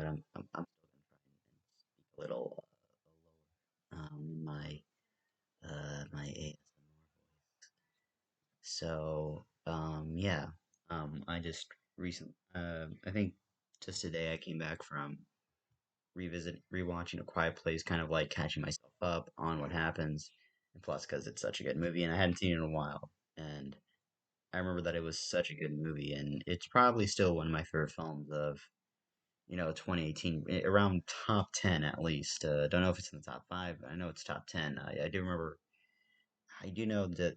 but I'm still gonna try and speak a little lower in my ASMR voice. So yeah, I just I think just today I came back from rewatching A Quiet Place, kind of like catching myself up on what happens, and plus because it's such a good movie and I hadn't seen it in a while, and I remember that it was such a good movie, and it's probably still one of my favorite films of 2018, around top 10 at least. Don't know if it's in the top five, but I know it's top 10. I do remember, I do know that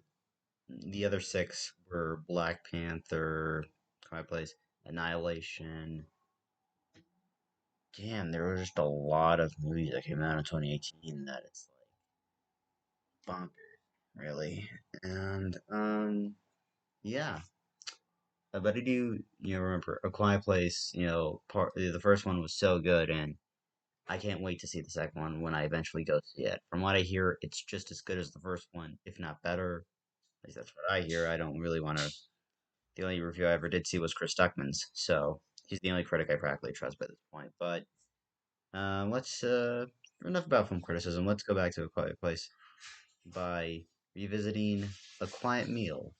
the other six were Black Panther, Quiet Place, Annihilation. Damn, there were just a lot of movies that came out in 2018 that it's like bonkers, really. And yeah. But I do, remember A Quiet Place. The first one was so good, and I can't wait to see the second one when I eventually go see it. From what I hear, it's just as good as the first one, if not better. At least that's what I hear. I don't really want to. The only review I ever did see was Chris Stuckman's, so he's the only critic I practically trust by this point. But let's enough about film criticism. Let's go back to A Quiet Place by revisiting A Quiet Meal.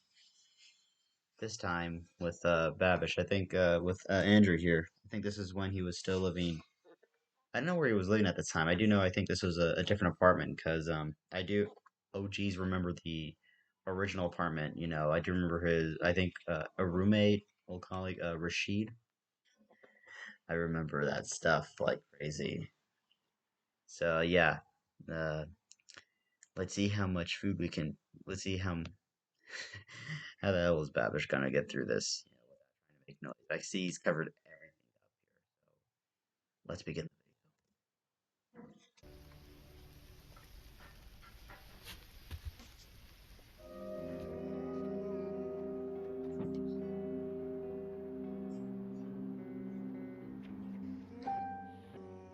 This time with Babish. I think with Andrew here. I think this is when he was still living. I don't know where he was living at the time. I do know. I think this was a different apartment because I do. Oh geez, remember the original apartment. I do remember his. I think a roommate, old colleague, Rashid. I remember that stuff like crazy. So yeah, uh, let's see how much food we can. Let's see how how the hell is Babish gonna get through this? Without trying to make noise. I see he's covered everything up here. So let's begin.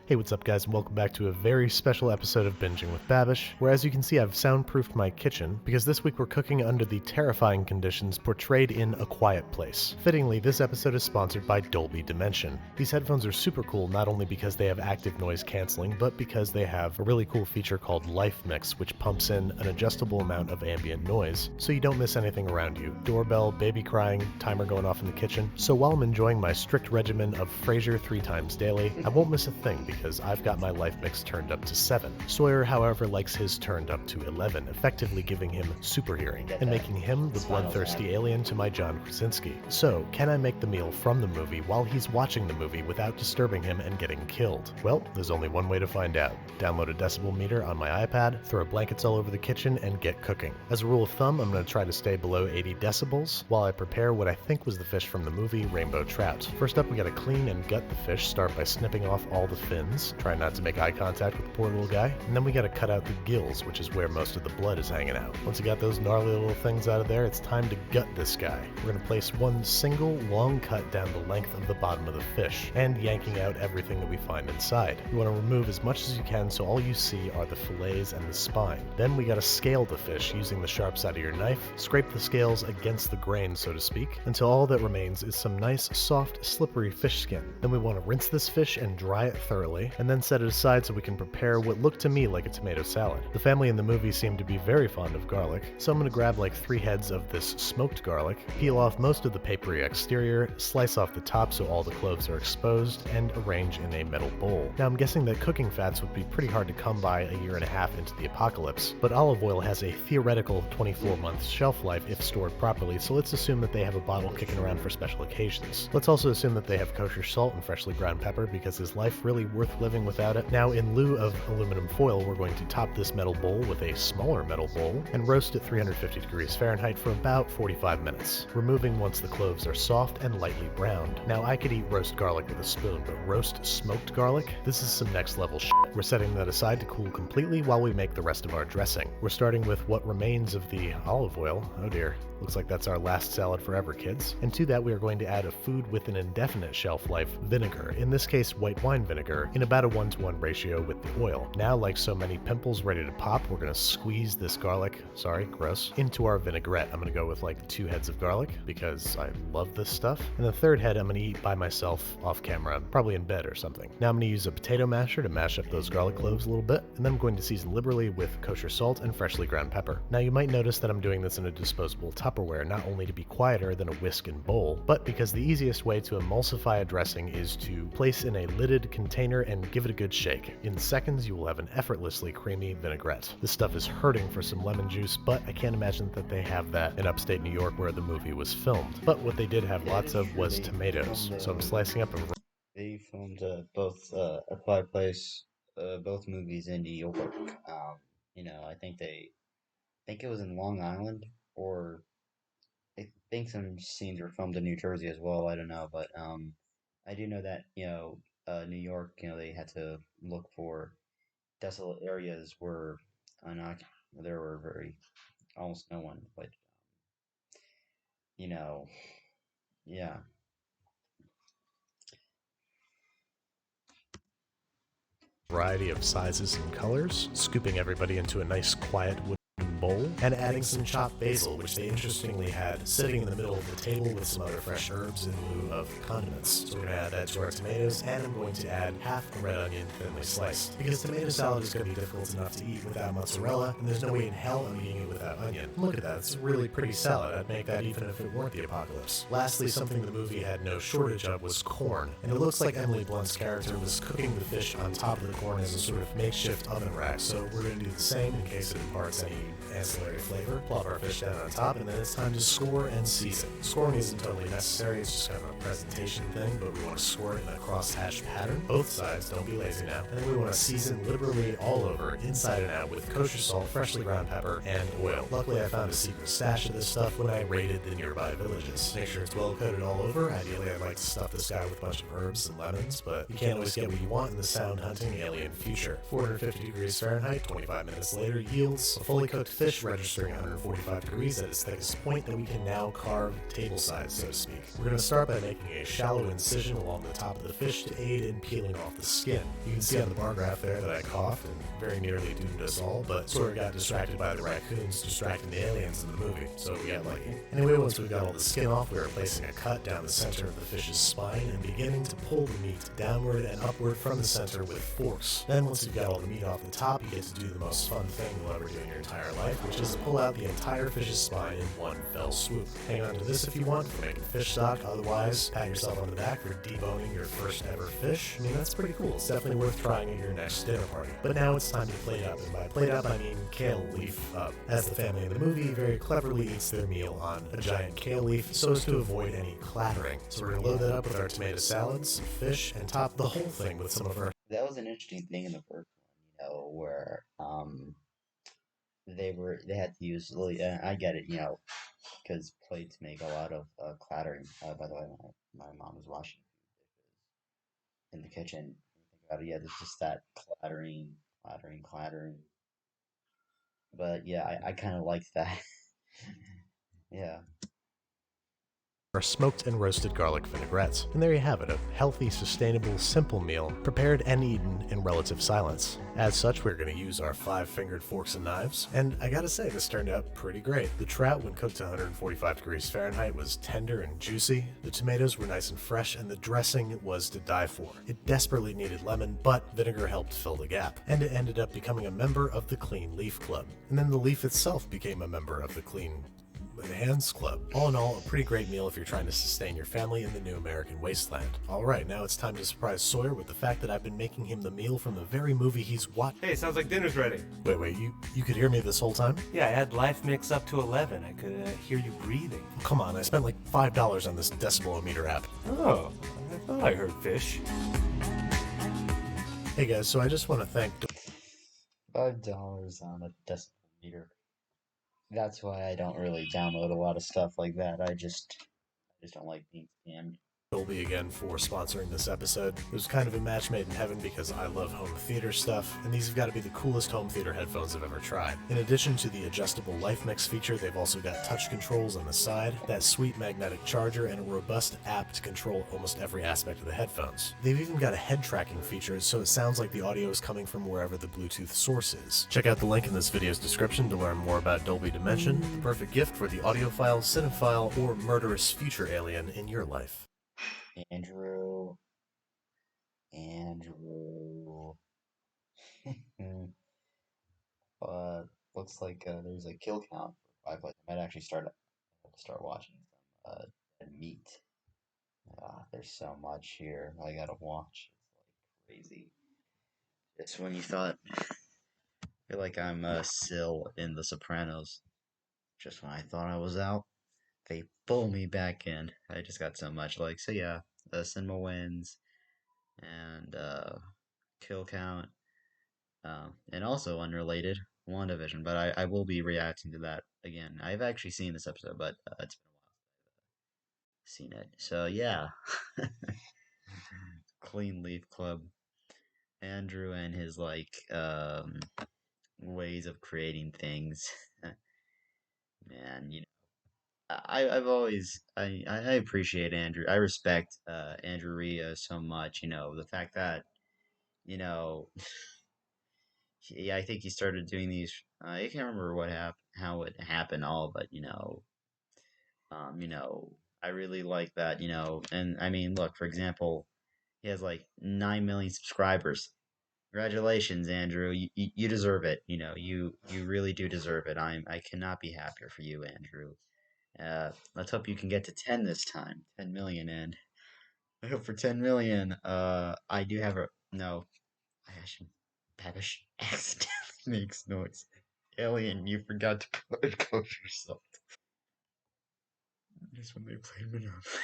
Hey, what's up guys, and welcome back to a very special episode of Binging with Babish, where as you can see I've soundproofed my kitchen, because this week we're cooking under the terrifying conditions portrayed in A Quiet Place. Fittingly, this episode is sponsored by Dolby Dimension. These headphones are super cool, not only because they have active noise cancelling, but because they have a really cool feature called Life Mix, which pumps in an adjustable amount of ambient noise, so you don't miss anything around you. Doorbell, baby crying, timer going off in the kitchen. So while I'm enjoying my strict regimen of Frasier 3 times daily, I won't miss a thing because I've got my life mix turned up to 7. Sawyer, however, likes his turned up to 11, effectively giving him super hearing, and making him the bloodthirsty alien to my John Krasinski. So, can I make the meal from the movie while he's watching the movie without disturbing him and getting killed? Well, there's only one way to find out. Download a decibel meter on my iPad, throw blankets all over the kitchen, and get cooking. As a rule of thumb, I'm going to try to stay below 80 decibels while I prepare what I think was the fish from the movie, Rainbow Trout. First up, we gotta clean and gut the fish. Start by snipping off all the fins. Try not to make eye contact with the poor little guy. And then we gotta cut out the gills, which is where most of the blood is hanging out. Once you got those gnarly little things out of there, it's time to gut this guy. We're gonna place one single long cut down the length of the bottom of the fish, and yanking out everything that we find inside. You wanna remove as much as you can so all you see are the fillets and the spine. Then we gotta scale the fish using the sharp side of your knife. Scrape the scales against the grain, so to speak, until all that remains is some nice, soft, slippery fish skin. Then we wanna rinse this fish and dry it thoroughly, and then set it aside so we can prepare what looked to me like a tomato salad. The family in the movie seemed to be very fond of garlic, so I'm going to grab like 3 heads of this smoked garlic, peel off most of the papery exterior, slice off the top so all the cloves are exposed, and arrange in a metal bowl. Now I'm guessing that cooking fats would be pretty hard to come by a year and a half into the apocalypse, but olive oil has a theoretical 24-month shelf life if stored properly, so let's assume that they have a bottle kicking around for special occasions. Let's also assume that they have kosher salt and freshly ground pepper, because is life really worth living without it? Now, in lieu of aluminum foil, we're going to top this metal bowl with a smaller metal bowl and roast at 350 degrees Fahrenheit for about 45 minutes, removing once the cloves are soft and lightly browned. Now, I could eat roast garlic with a spoon, but roast smoked garlic? This is some next level shit. We're setting that aside to cool completely while we make the rest of our dressing. We're starting with what remains of the olive oil. Oh dear. Looks like that's our last salad forever, kids. And to that we are going to add a food with an indefinite shelf life, vinegar. In this case, white wine vinegar, in about a 1-to-1 ratio with the oil. Now, like so many pimples ready to pop, we're gonna squeeze this garlic, sorry, gross, into our vinaigrette. I'm gonna go with like 2 heads of garlic because I love this stuff. And the third head I'm gonna eat by myself off camera, probably in bed or something. Now I'm gonna use a potato masher to mash up those garlic cloves a little bit, and then I'm going to season liberally with kosher salt and freshly ground pepper. Now you might notice that I'm doing this in a disposable Tupperware, not only to be quieter than a whisk and bowl, but because the easiest way to emulsify a dressing is to place in a lidded container and give it a good shake. In seconds, you will have an effortlessly creamy vinaigrette. This stuff is hurting for some lemon juice, but I can't imagine that they have that in upstate New York where the movie was filmed. But what they did have Yeah, it lots is of true. was tomatoes, so I'm slicing up a They filmed both A Quiet Place, both movies in New York. I think it was in Long Island, or I think some scenes were filmed in New Jersey as well. I don't know, but I do know that New York, they had to look for desolate areas where unoc there were very almost no one, but you know, yeah. variety of sizes and colors, scooping everybody into a nice quiet wooden bowl, and adding some chopped basil, which they interestingly had sitting in the middle of the table with some other fresh herbs in lieu of condiments. So we're going to add that to our tomatoes, and I'm going to add half a red onion thinly sliced, because tomato salad is going to be difficult enough to eat without mozzarella, and there's no way in hell I'm eating it without onion. Look at that, it's a really pretty salad. I'd make that even if it weren't the apocalypse. Lastly, something the movie had no shortage of was corn, and it looks like Emily Blunt's character was cooking the fish on top of the corn as a sort of makeshift oven rack, so we're going to do the same in case it imparts any ancillary flavor. Plop our fish down on top, and then it's time to score and season. Scoring isn't totally necessary, it's just kind of a presentation thing, but we want to score it in a cross-hatched pattern. Both sides, don't be lazy now. And then we want to season liberally all over, inside and out, with kosher salt, freshly ground pepper, and oil. Luckily, I found a secret stash of this stuff when I raided the nearby villages. Make sure it's well coated all over. Ideally, I'd like to stuff this guy with a bunch of herbs and lemons, but you can't always get what you want in the sound-hunting alien future. 450 degrees Fahrenheit, 25 minutes later, yields a fully cooked fish registering 145 degrees at its thickest point that we can now carve table size, so to speak. We're going to start by making a shallow incision along the top of the fish to aid in peeling off the skin. You can see on the bar graph there that I coughed and very nearly doomed us all, but sort of got distracted by the raccoons distracting the aliens in the movie, so we got lucky. Anyway, once we got all the skin off, we are placing a cut down the center of the fish's spine and beginning to pull the meat downward and upward from the center with force. Then once you've got all the meat off the top, you get to do the most fun thing you'll ever do in your entire life, which is pull out the entire fish's spine in one fell swoop. Hang on to this if you want for making fish stock, otherwise pat yourself on the back for deboning your first ever fish. I mean, that's pretty cool. It's definitely worth trying at your next dinner party. But now it's time to plate up, and by plate up I mean kale leaf up, as the family in the movie very cleverly eats their meal on a giant kale leaf so as to avoid any clattering. So we're gonna load that up with our tomato salads, some fish, and top the whole thing with some of our That was an interesting thing in the first one, where they had to use really. I get it, because plates make a lot of clattering. By the way, my mom was washing in the kitchen. Think about it, yeah, there's just that clattering, clattering, clattering. But yeah, I kind of liked that. Yeah. smoked and roasted garlic vinaigrettes. And there you have it, a healthy, sustainable, simple meal, prepared and eaten in relative silence. As such, we're going to use our 5-fingered forks and knives, and I gotta say, this turned out pretty great. The trout, when cooked to 145 degrees Fahrenheit, was tender and juicy, the tomatoes were nice and fresh, and the dressing was to die for. It desperately needed lemon, but vinegar helped fill the gap, and it ended up becoming a member of the Clean Leaf Club. And then the leaf itself became a member of the Clean Hands Club. All in all, a pretty great meal if you're trying to sustain your family in the new American wasteland. Alright, now it's time to surprise Sawyer with the fact that I've been making him the meal from the very movie he's watched. Hey, sounds like dinner's ready. Wait, you could hear me this whole time? Yeah, I had life mix up to 11. I could hear you breathing. Come on, I spent like $5 on this decibelometer app. Oh, I thought I heard fish. Hey guys, so I just want to thank $5 on a decimal meter. That's why I don't really download a lot of stuff like that. I just don't like being scammed. Dolby again for sponsoring this episode. It was kind of a match made in heaven because I love home theater stuff, and these have got to be the coolest home theater headphones I've ever tried. In addition to the adjustable life mix feature, they've also got touch controls on the side, that sweet magnetic charger, and a robust app to control almost every aspect of the headphones. They've even got a head tracking feature, so it sounds like the audio is coming from wherever the Bluetooth source is. Check out the link in this video's description to learn more about Dolby Dimension, the perfect gift for the audiophile, cinephile, or murderous future alien in your life. Andrew. Andrew. uh, Looks like there's a kill count for five plays. I might actually start watching some dead meat. There's so much here I gotta watch. It's like crazy. Just when you thought, I feel like I'm Syl in The Sopranos. Just when I thought I was out, they pull me back in. I just got so much like so. Yeah, cinema wins and kill count. And also unrelated, WandaVision, but I will be reacting to that again. I've actually seen this episode, but it's been a while since I've seen it. So yeah, Clean Leaf Club. Andrew and his ways of creating things. Man, I've always I appreciate Andrew. I respect Andrew Ria so much. The fact that you know yeah, I think he started doing these. I can't remember how it happened all, but um, you know, I really like that. And I mean, look, for example, he has like 9 million subscribers. Congratulations, Andrew. You deserve it. You really do deserve it. I cannot be happier for you, Andrew. Let's hope you can get to 10 this time. 10 million, and I hope for 10 million. I do have a no. I actually Babish accidentally makes noise. Alien, you forgot to put coach yourself. Just when they played Monopoly.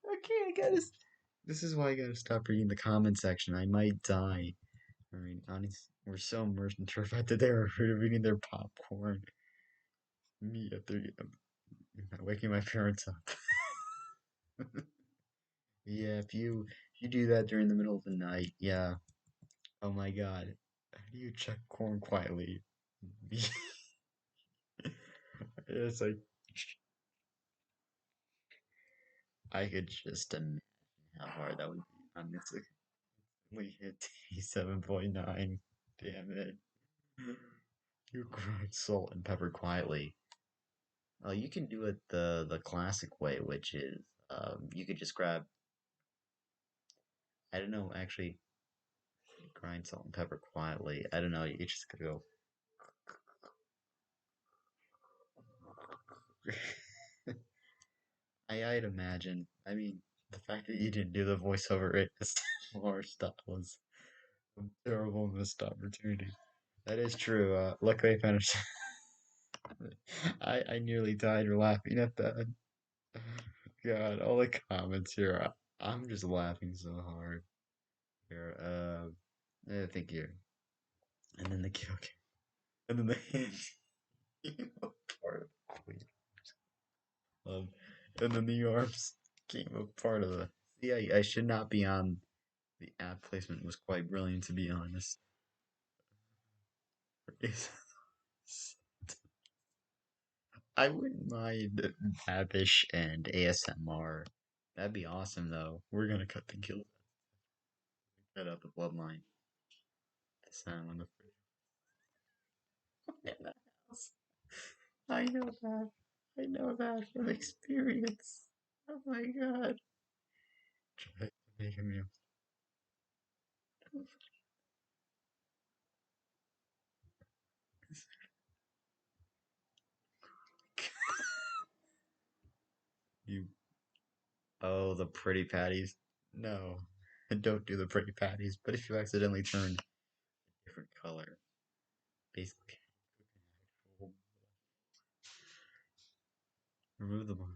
Okay, I gotta. This is why I gotta stop reading the comment section. I might die. I mean, honest, we're so immersed in terrified that they were reading their popcorn. Me at 3 a.m. Waking my parents up. Yeah, if you do that during the middle of the night, yeah. Oh my god. How do you check corn quietly? It's like I could just imagine how hard that would be. Honestly, we hit 7.9. Damn it. You grind salt and pepper quietly. Oh, you can do it the classic way, which is you could just grab. I don't know, actually, grind salt and pepper quietly. I don't know. You just gotta go. I'd imagine. I mean, the fact that you didn't do the voiceover right this time or stuff was a terrible missed opportunity. That is true. Luckily, I finished. I nearly died laughing at that. God, all the comments here. I'm just laughing so hard here. Thank you. And then the kill cam. And then the hands. Part of the queen. And then the arms came a part of the. See, I should not be on. The ad placement was quite brilliant, to be honest. I wouldn't mind Babish and ASMR. That'd be awesome, though. We're gonna cut the kill. Cut out the bloodline. The sound on the in the house. I know that. I know that from experience. Oh my god. Try to make him. You. Oh, the pretty patties. No. Don't do the pretty patties. But if you accidentally turn a different color, basically, remove the bar.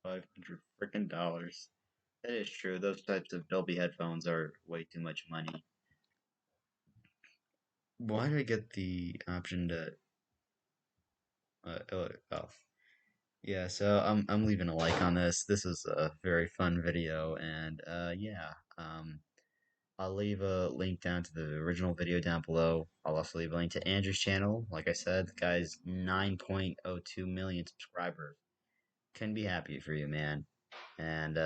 $500 freaking. That is true. Those types of Dolby headphones are way too much money. Why do I get the option to Oh, yeah. So I'm leaving a like on this. This is a very fun video, and yeah. I'll leave a link down to the original video down below. I'll also leave a link to Andrew's channel. Like I said, the guy's 9.02 million subscribers. Couldn't be happy for you, man. And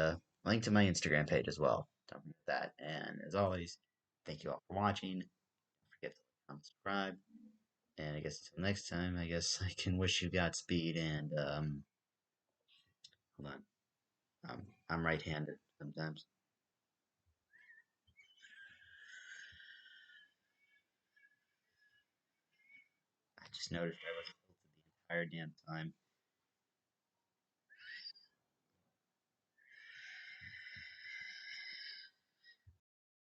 link to my Instagram page as well. Don't forget that. And as always, thank you all for watching. Don't forget to like, comment, subscribe. And I guess until next time, I guess I can wish you Godspeed. And hold on, I'm right-handed sometimes. I just noticed I was tilted the entire damn time.